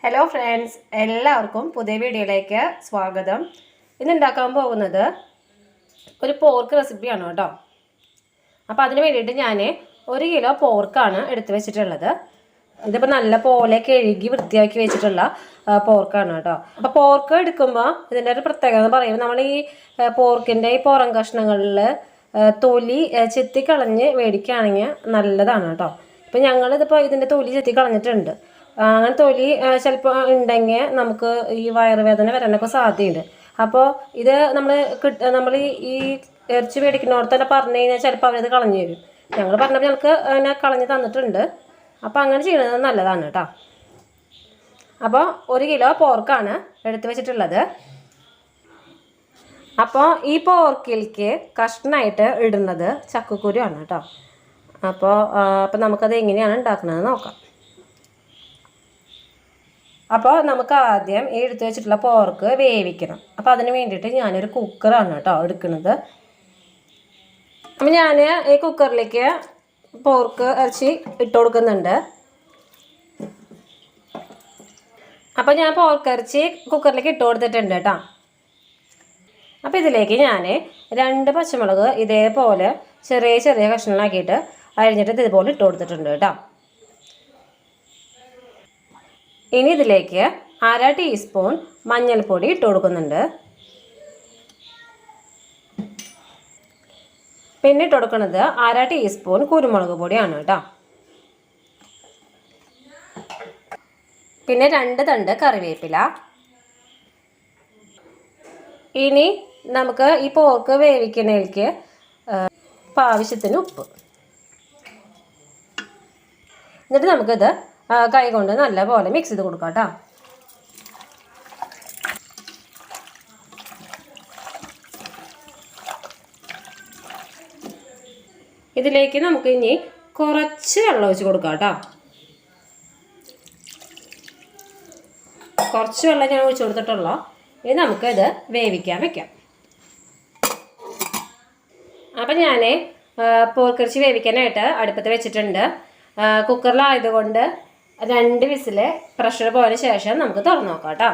Hello friends, എല്ലാവർക്കും പുതിയ വീഡിയോയിലേക്ക് സ്വാഗതം. ഇന്ന് ഉണ്ടാക്കാൻ പോകുന്നത് ഒരു പോർക്ക് റെസിപ്പിയാണ് കേട്ടോ. അപ്പോൾ അതിന് വേണ്ടിയിട്ട് ഞാൻ 1 കിലോ പോർക്കാണ് എടുത്തു വെച്ചിട്ടുള്ളത്. ഇതിപ്പോൾ നല്ല പോലെ കഴുകി വൃത്തിയാക്കി വെച്ചിട്ടുള്ള പോർക്കാണ് കേട്ടോ. അപ്പോൾ പോർക്ക് എടുക്കുമ്പോൾ ഇതിൻ്റെ ഒരു പ്രത്യേകത എന്ന് പറയുമ്പോൾ നമ്മൾ ഈ പോർക്കിൻ്റെ ഈ പുറം കഷ്ണങ്ങളിൽ തൊലി ചെത്തിക്കളഞ്ഞ് മേടിക്കുകയാണെങ്കിൽ നല്ലതാണ് കേട്ടോ. ഇപ്പം ഞങ്ങളിതിപ്പോൾ ഇതിൻ്റെ തൊലി ചെത്തിക്കളഞ്ഞിട്ടുണ്ട്. അങ്ങനെ തൊലി ചിലപ്പോൾ ഉണ്ടെങ്കിൽ നമുക്ക് ഈ വയറുവേദന വരാനൊക്കെ സാധ്യതയുണ്ട്. അപ്പോൾ ഇത് നമ്മൾ ഈ ഇറച്ചി മേടിക്കുന്നവർ തന്നെ പറഞ്ഞു കഴിഞ്ഞാൽ ചിലപ്പോൾ അവരത് കളഞ്ഞു തരും. ഞങ്ങൾ പറഞ്ഞപ്പോൾ ഞങ്ങൾക്ക് അതിനെ കളഞ്ഞ് തന്നിട്ടുണ്ട്. അപ്പോൾ അങ്ങനെ ചെയ്യുന്നത് നല്ലതാണ് കേട്ടോ. അപ്പോൾ 1 കിലോ പോർക്കാണ് എടുത്തു വെച്ചിട്ടുള്ളത്. അപ്പോൾ ഈ പോർക്കിലേക്ക് കഷ്ണമായിട്ട് ഇടുന്നത് ചക്കക്കുരു ആണ് കേട്ടോ. അപ്പോൾ നമുക്കത് എങ്ങനെയാണ് ഉണ്ടാക്കുന്നത് നോക്കാം. അപ്പോൾ നമുക്ക് ആദ്യം ഈ എടുത്തു വെച്ചിട്ടുള്ള പോർക്ക് വേവിക്കണം. അപ്പോൾ അതിന് വേണ്ടിയിട്ട് ഞാനൊരു കുക്കറാണ് കേട്ടോ എടുക്കുന്നത്. അപ്പം ഞാൻ ഈ കുക്കറിലേക്ക് പോർക്ക് ഇറച്ചി ഇട്ട് കൊടുക്കുന്നുണ്ട്. അപ്പോൾ ഞാൻ പോർക്ക് ഇറച്ചി കുക്കറിലേക്ക് ഇട്ട് കൊടുത്തിട്ടുണ്ട് കേട്ടോ. അപ്പോൾ ഇതിലേക്ക് ഞാൻ 2 പച്ചമുളക് ഇതേപോലെ ചെറിയ ചെറിയ കഷ്ണങ്ങളാക്കിയിട്ട് അരിഞ്ഞിട്ട് ഇതുപോലെ ഇട്ട് കൊടുത്തിട്ടുണ്ട് കേട്ടോ. ഇനി ഇതിലേക്ക് 1/2 ടീസ്പൂൺ മഞ്ഞൾപ്പൊടി ഇട്ട് കൊടുക്കുന്നുണ്ട്. പിന്നെ ഇട്ട് കൊടുക്കുന്നത് 1/2 ടീസ്പൂൺ കുരുമുളക് പൊടിയാണ് കേട്ടോ. പിന്നെ 2 തണ്ട് കറിവേപ്പില. ഇനി നമുക്ക് ഈ പോർക്ക് വേവിക്കുന്നതിലേക്ക് ആവശ്യത്തിന് ഉപ്പ്. എന്നിട്ട് നമുക്കിത് കൈ കൊണ്ട് നല്ലപോലെ മിക്സ് ചെയ്ത് കൊടുക്കാം കേട്ടോ. ഇതിലേക്ക് നമുക്ക് ഇനി കുറച്ച് വെള്ളം ഒഴിച്ച് കൊടുക്കാം കേട്ടോ. കുറച്ച് വെള്ളം ഞാൻ ഒഴിച്ച് കൊടുത്തിട്ടുള്ളൂ. ഇനി നമുക്കിത് വേവിക്കാൻ വെക്കാം. അപ്പം ഞാൻ പോർക്കിറച്ചി വേവിക്കാനായിട്ട് അടുപ്പത്ത് വെച്ചിട്ടുണ്ട്. കുക്കറിലായതുകൊണ്ട് 2 വിസിൽ പ്രഷർ പോയതിന് ശേഷം നമുക്ക് തുറന്നു നോക്കാം കേട്ടോ.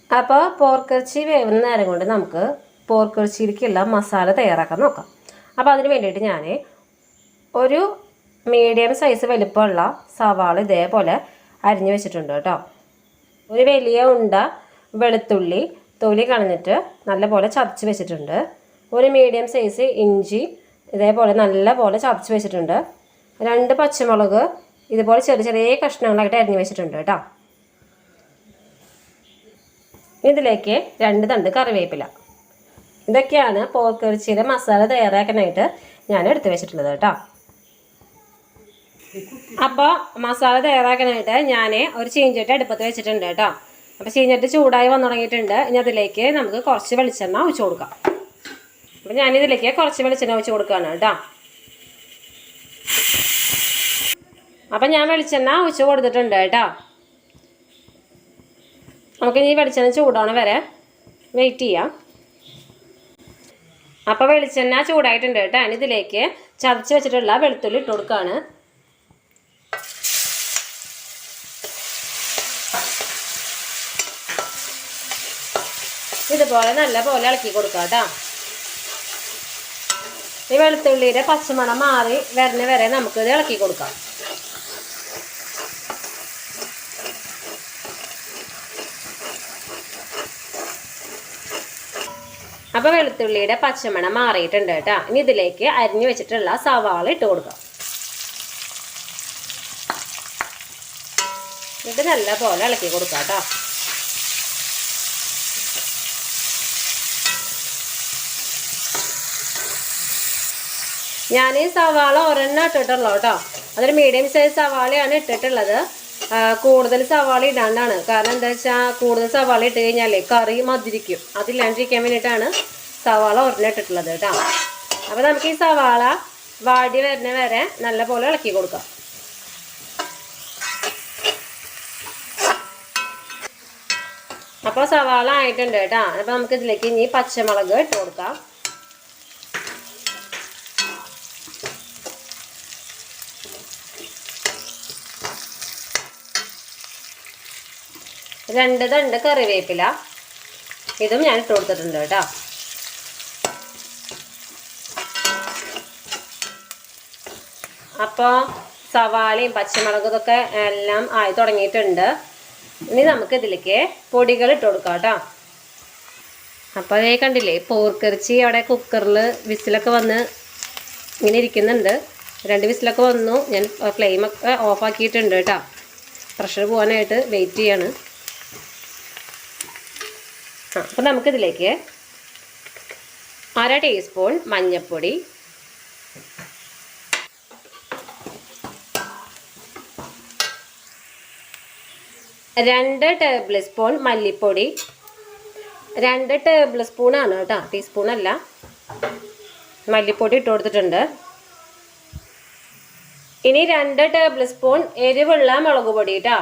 അപ്പോൾ പോർക്കിറച്ചി വേവുന്ന നേരം കൊണ്ട് നമുക്ക് പോർക്കിറച്ചിയിലേക്കുള്ള മസാല തയ്യാറാക്കാൻ നോക്കാം. അപ്പോൾ അതിന് വേണ്ടിയിട്ട് ഞാൻ ഒരു മീഡിയം സൈസ് വലിപ്പമുള്ള സവാള ഇതേപോലെ അരിഞ്ഞു വെച്ചിട്ടുണ്ട് കേട്ടോ. ഒരു വലിയ ഉണ്ട വെളുത്തുള്ളി തൊലി കളഞ്ഞിട്ട് നല്ലപോലെ ചതച്ച് വെച്ചിട്ടുണ്ട്. ഒരു മീഡിയം സൈസ് ഇഞ്ചി ഇതേപോലെ നല്ലപോലെ ചതച്ച് വെച്ചിട്ടുണ്ട്. 2 പച്ചമുളക് ഇതുപോലെ ചെറിയ ചെറിയ കഷ്ണങ്ങളായിട്ട് അരിഞ്ഞ് വെച്ചിട്ടുണ്ട് കേട്ടോ. ഇതിലേക്ക് 2 തണ്ട് കറിവേപ്പില. ഇതൊക്കെയാണ് പോർക്കിറച്ചിയുടെ മസാല തയ്യാറാക്കാനായിട്ട് ഞാൻ എടുത്ത് വെച്ചിട്ടുള്ളത് കേട്ടോ. അപ്പോൾ മസാല തയ്യാറാക്കാനായിട്ട് ഞാൻ ഒരു ചീഞ്ചട്ടി അടുപ്പത്ത് വെച്ചിട്ടുണ്ട് കേട്ടോ. അപ്പോൾ ചീഞ്ചട്ടി ചൂടായി വന്നു തുടങ്ങിയിട്ടുണ്ട്. ഇനി അതിലേക്ക് നമുക്ക് കുറച്ച് വെളിച്ചെണ്ണ ഒഴിച്ച് കൊടുക്കാം. അപ്പോൾ ഞാനിതിലേക്ക് കുറച്ച് വെളിച്ചെണ്ണ ഒഴിച്ച് കൊടുക്കുകയാണ് കേട്ടോ. അപ്പം ഞാൻ വെളിച്ചെണ്ണ ഒഴിച്ച് കൊടുത്തിട്ടുണ്ട് കേട്ടോ. നമുക്ക് ഇനി വെളിച്ചെണ്ണ ചൂടാണ് വരെ വെയിറ്റ് ചെയ്യാം. അപ്പോൾ വെളിച്ചെണ്ണ ചൂടായിട്ടുണ്ട് കേട്ടോ. ഇതിലേക്ക് ചതച്ച് വെച്ചിട്ടുള്ള വെളുത്തുള്ളി ഇട്ട് കൊടുക്കുകയാണ്. ഇതുപോലെ നല്ല പോലെ ഇളക്കി കൊടുക്കാം കേട്ടോ. ഈ വെളുത്തുള്ളിയുടെ പച്ചമണം മാറി വരുന്ന വരെ നമുക്കിത് ഇളക്കി കൊടുക്കാം. അപ്പോൾ വെളുത്തുള്ളിയുടെ പച്ചമണം മാറിയിട്ടുണ്ട് കേട്ടോ. ഇനി ഇതിലേക്ക് അരിഞ്ഞു വെച്ചിട്ടുള്ള സവാള ഇട്ട് കൊടുക്കാം. ഇത് നല്ല പോലെ ഇളക്കി കൊടുക്കാം കേട്ടോ. ഞാൻ ഈ സവാള ഒരെണ്ണം ഇട്ടിട്ടുള്ളൂ കേട്ടോ. അതൊരു മീഡിയം സൈസ് സവാളയാണ് ഇട്ടിട്ടുള്ളത്. കൂടുതൽ സവാള ഇടാണ്ടാണ്. കാരണം എന്താ വെച്ചാൽ കൂടുതൽ സവാള ഇട്ട് കഴിഞ്ഞാൽ കറി മധുരിക്കും. അതില്ലാണ്ടിരിക്കാൻ വേണ്ടിയിട്ടാണ് സവാള ഒരെണ്ണം ഇട്ടിട്ടുള്ളത് കേട്ടോ. അപ്പോൾ നമുക്ക് ഈ സവാള വാടി വരുന്ന വരെ നല്ല പോലെ ഇളക്കി കൊടുക്കാം. അപ്പോൾ സവാള ആയിട്ടുണ്ട് കേട്ടോ. അപ്പോൾ നമുക്ക് ഇതിലേക്ക് ഇനി പച്ചമുളക് ഇട്ട് കൊടുക്കാം. 2 തണ്ട് കറിവേപ്പില ഇതും ഞാൻ ഇട്ട് കൊടുത്തിട്ടുണ്ട് കേട്ടോ. അപ്പോൾ സവാളയും പച്ചമുളകും ഇതൊക്കെ എല്ലാം ആയി തുടങ്ങിയിട്ടുണ്ട്. ഇനി നമുക്ക് ഇതിലേക്ക് പൊടികൾ ഇട്ട് കൊടുക്കാം കേട്ടോ. അപ്പോൾ അതേ കണ്ടില്ലേ, പോർക്കിറച്ചി അവിടെ കുക്കറിൽ വിസിലൊക്കെ വന്ന് ഇങ്ങനെ ഇരിക്കുന്നുണ്ട്. 2 വിസിലൊക്കെ വന്നു. ഞാൻ ഫ്ലെയിമൊക്കെ ഓഫാക്കിയിട്ടുണ്ട് കേട്ടോ. പ്രഷർ പോകാനായിട്ട് വെയിറ്റ് ചെയ്യാണ്. അപ്പോൾ നമുക്കിതിലേക്ക് 1/2 ടീസ്പൂൺ മഞ്ഞൾപ്പൊടി, 2 ടേബിൾ സ്പൂൺ മല്ലിപ്പൊടി, 2 ടേബിൾ സ്പൂണാണ് കേട്ടോ, ടീസ്പൂണല്ല. മല്ലിപ്പൊടി ഇട്ട് കൊടുത്തിട്ടുണ്ട്. ഇനി 2 ടേബിൾ സ്പൂൺ എരിവുള്ള മുളക് പൊടി കേട്ടോ.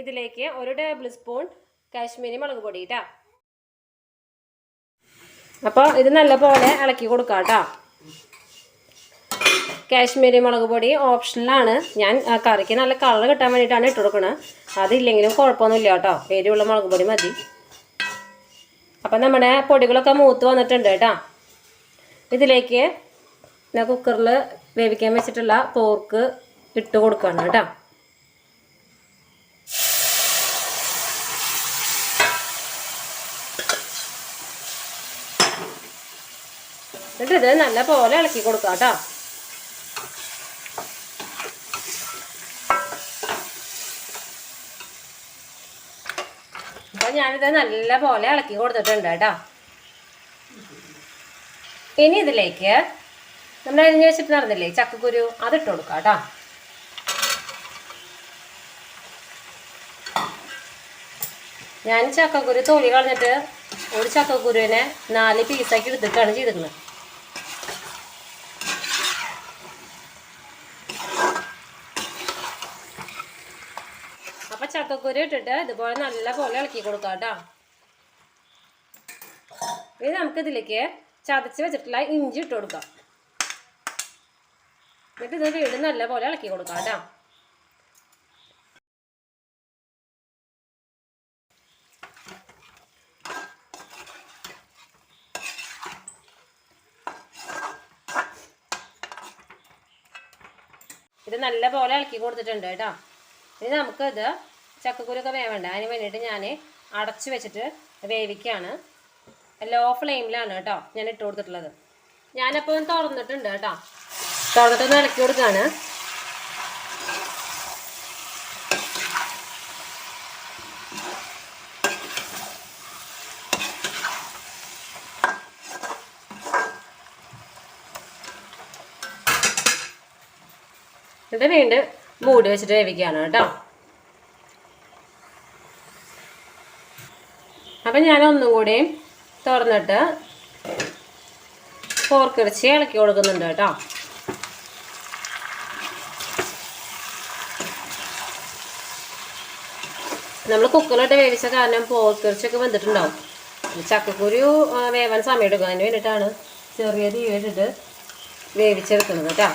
ഇതിലേക്ക് 1 ടേബിൾ സ്പൂൺ കാശ്മീരി മുളക് പൊടി കേട്ടോ. അപ്പോൾ ഇത് നല്ലപോലെ ഇളക്കി കൊടുക്കാം കേട്ടോ. കാശ്മീരി മുളക് പൊടി ഓപ്ഷണലാണ്. ഞാൻ കറിക്ക് നല്ല കളർ കിട്ടാൻ വേണ്ടിയിട്ടാണ് ഇട്ട് കൊടുക്കുന്നത്. അതില്ലെങ്കിലും കുഴപ്പമൊന്നുമില്ല കേട്ടോ, എരിവുള്ള മുളക് പൊടി മതി. അപ്പം നമ്മുടെ പൊടികളൊക്കെ മൂത്ത് വന്നിട്ടുണ്ട് കേട്ടോ. ഇതിലേക്ക് ഞാൻ കുക്കറിൽ വേവിക്കാൻ വെച്ചിട്ടുള്ള പോർക്ക് ഇട്ട് കൊടുക്കുകയാണ് കേട്ടോ. എന്നിട്ട് ഇത് നല്ല പോലെ ഇളക്കി കൊടുക്കാം കേട്ടോ. അപ്പോൾ ഞാനിത് നല്ല പോലെ ഇളക്കി കൊടുത്തിട്ടുണ്ട് കേട്ടോ. ഇനി ഇതിലേക്ക് നമ്മൾ അരിഞ്ഞ് വെച്ചിട്ട് നടന്നില്ലേ ചക്കക്കുരു, അതിട്ട് കൊടുക്കാം കേട്ടോ. ഞാൻ ചക്കക്കുരു തൊലി കളഞ്ഞിട്ട് ഒരു ചക്കക്കുരുവിനെ 4 പീസാക്കി എടുത്തിട്ടാണ് ചെയ്തിരുന്നത്. അപ്പം ചക്കക്കുരു ഇട്ടിട്ട് ഇതുപോലെ നല്ല പോലെ ഇളക്കി കൊടുക്കാം കേട്ടോ. ഇനി നമുക്കിതിലേക്ക് ചതച്ച് വെച്ചിട്ടുള്ള ഇഞ്ചി ഇട്ട് കൊടുക്കാം. എന്നിട്ട് ഇത് വീണ്ടും നല്ല പോലെ ഇളക്കി കൊടുക്കാം കേട്ടോ. ഇത് നല്ല പോലെ ഇളക്കി കൊടുത്തിട്ടുണ്ട് കേട്ടോ. ഇനി നമുക്കിത് ചക്കക്കുരൊക്കെ വേവണ്ട, അതിന് വേണ്ടിയിട്ട് ഞാൻ അടച്ചു വെച്ചിട്ട് വേവിക്കുകയാണ്. ലോ ഫ്ലെയിമിലാണ് കേട്ടോ ഞാൻ ഇട്ട് കൊടുത്തിട്ടുള്ളത്. ഞാനപ്പോൾ തുറന്നിട്ടുണ്ട് കേട്ടോ. തുറന്നിട്ടൊന്ന് ഇളക്കി കൊടുക്കുകയാണ്. ഇത് വീണ്ടും മൂടി വെച്ചിട്ട് വേവിക്കുകയാണ് കേട്ടോ. അപ്പം ഞാൻ ഒന്നും കൂടി തുറന്നിട്ട് പോർക്കിറച്ചി ഇളക്കി കൊടുക്കുന്നുണ്ട് കേട്ടോ. നമ്മൾ കുക്കറിലിട്ട് വേവിച്ച കാരണം പോർക്കിറച്ചിയൊക്കെ വെന്തിട്ടുണ്ടാവും. ചക്കക്കുരു വേവാൻ സമയം എടുക്കും. അതിന് വേണ്ടിയിട്ടാണ് ചെറിയ തീയിലിട്ടിട്ട് വേവിച്ചെടുക്കുന്നത് കേട്ടോ.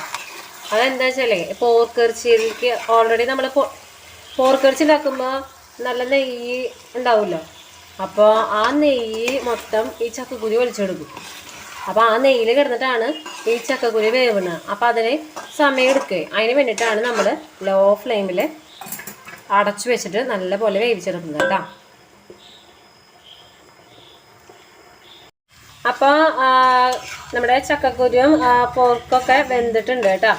അതെന്താ വെച്ചാലേ പോർക്കിറച്ചിയിലേക്ക് ഓൾറെഡി നമ്മൾ പോർക്കിറച്ചി ഉണ്ടാക്കുമ്പോൾ നല്ല നെയ്യ് ഉണ്ടാവുമല്ലോ. അപ്പോൾ ആ നെയ്യ് മൊത്തം ഈ ചക്കക്കുരു വലിച്ചെടുക്കും. അപ്പോൾ ആ നെയ്യിൽ കിടന്നിട്ടാണ് ഈ ചക്കക്കുരു വേവുന്നത്. അപ്പോൾ അതിന് സമയം എടുക്കുക. അതിന് വേണ്ടിയിട്ടാണ് നമ്മൾ ലോ ഫ്ലെയിമിൽ അടച്ചു വെച്ചിട്ട് നല്ല പോലെ വേവിച്ചെടുക്കുന്നത് കേട്ടോ. അപ്പോൾ നമ്മുടെ ചക്കക്കുരുവും പോർക്കൊക്കെ വെന്തിട്ടുണ്ട് കേട്ടോ.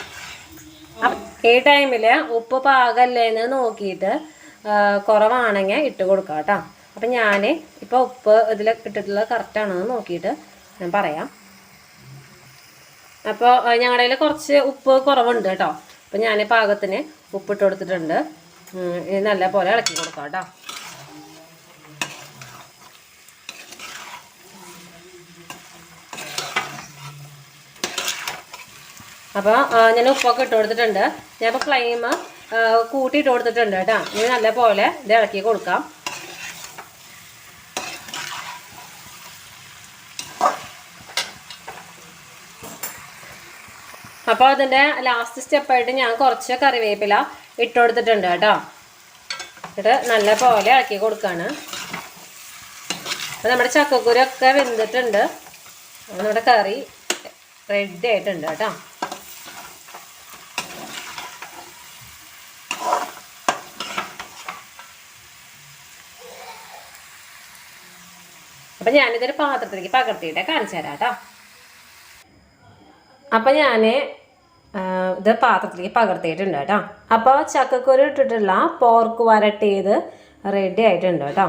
ഈ ടൈമിൽ ഉപ്പ് പാകല്ലേന്ന് നോക്കിയിട്ട് കുറവാണെങ്കിൽ ഇട്ട് കൊടുക്കാം കേട്ടോ. അപ്പം ഞാൻ ഇപ്പോൾ ഉപ്പ് ഇതിൽ ഇട്ടിട്ടുള്ളത് കറക്റ്റാണെന്ന് നോക്കിയിട്ട് ഞാൻ പറയാം. അപ്പോൾ ഞങ്ങളുടെ കയ്യിൽ കുറച്ച് ഉപ്പ് കുറവുണ്ട് കേട്ടോ. അപ്പം ഞാൻ പാകത്തിന് ഉപ്പിട്ട് കൊടുത്തിട്ടുണ്ട്. ഇനി നല്ല പോലെ ഇളക്കി കൊടുക്കാം കേട്ടോ. അപ്പോൾ ഞാൻ ഉപ്പൊക്കെ ഇട്ട് കൊടുത്തിട്ടുണ്ട്. ഞാനിപ്പോൾ ഫ്ലെയിം കൂട്ടിയിട്ട് കൊടുത്തിട്ടുണ്ട് കേട്ടോ. ഇനി നല്ല പോലെ ഇത് ഇളക്കി കൊടുക്കാം. അപ്പോൾ അതിൻ്റെ ലാസ്റ്റ് സ്റ്റെപ്പായിട്ട് ഞാൻ കുറച്ച് കറിവേപ്പില ഇട്ട് കൊടുത്തിട്ടുണ്ട് കേട്ടോ. എന്നിട്ട് നല്ല പോലെ ഇളക്കി കൊടുക്കുകയാണ്. അപ്പോൾ നമ്മുടെ ചക്കക്കുരൊക്കെ വെന്തിട്ടുണ്ട്. നമ്മുടെ കറി റെഡി ആയിട്ടുണ്ട് കേട്ടോ. അപ്പം ഞാനിതൊരു പാത്രത്തിലേക്ക് പകർത്തിയിട്ട് കാണിച്ചു തരാം കേട്ടോ. അപ്പം ഞാൻ ഇത് പാത്രത്തിലേക്ക് പകർത്തിയിട്ടുണ്ട് കേട്ടോ. അപ്പോൾ ചക്കക്കുരു ഇട്ടിട്ടുള്ള പോർക്ക് വരട്ടിയത് റെഡി ആയിട്ടുണ്ട് കേട്ടോ.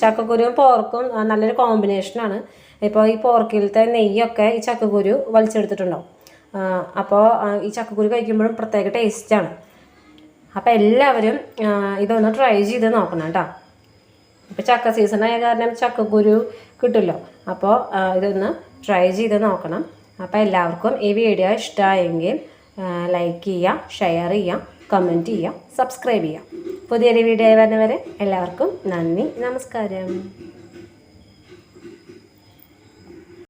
ചക്കക്കുരുവും പോർക്കും നല്ലൊരു കോമ്പിനേഷനാണ്. ഇപ്പോൾ ഈ പോർക്കിലത്തെ നെയ്യൊക്കെ ഈ ചക്കക്കുരു വലിച്ചെടുത്തിട്ടുണ്ടാവും. അപ്പോൾ ഈ ചക്കക്കുരു കഴിക്കുമ്പോഴും പ്രത്യേക ടേസ്റ്റാണ്. അപ്പോൾ എല്ലാവരും ഇതൊന്ന് ട്രൈ ചെയ്ത് നോക്കണം കേട്ടോ. ഇപ്പോൾ ചക്ക സീസണായ കാരണം ചക്കക്കുരു കിട്ടുമല്ലോ. അപ്പോൾ ഇതൊന്ന് ട്രൈ ചെയ്ത് നോക്കണം. അപ്പോൾ എല്ലാവർക്കും ഈ വീഡിയോ ഇഷ്ടമായെങ്കിൽ ലൈക്ക് ചെയ്യുക, ഷെയർ ചെയ്യുക, കമൻറ്റ് ചെയ്യുക, സബ്സ്ക്രൈബ് ചെയ്യുക. പുതിയൊരു വീഡിയോ വരുന്നവരെ എല്ലാവർക്കും നന്ദി, നമസ്കാരം.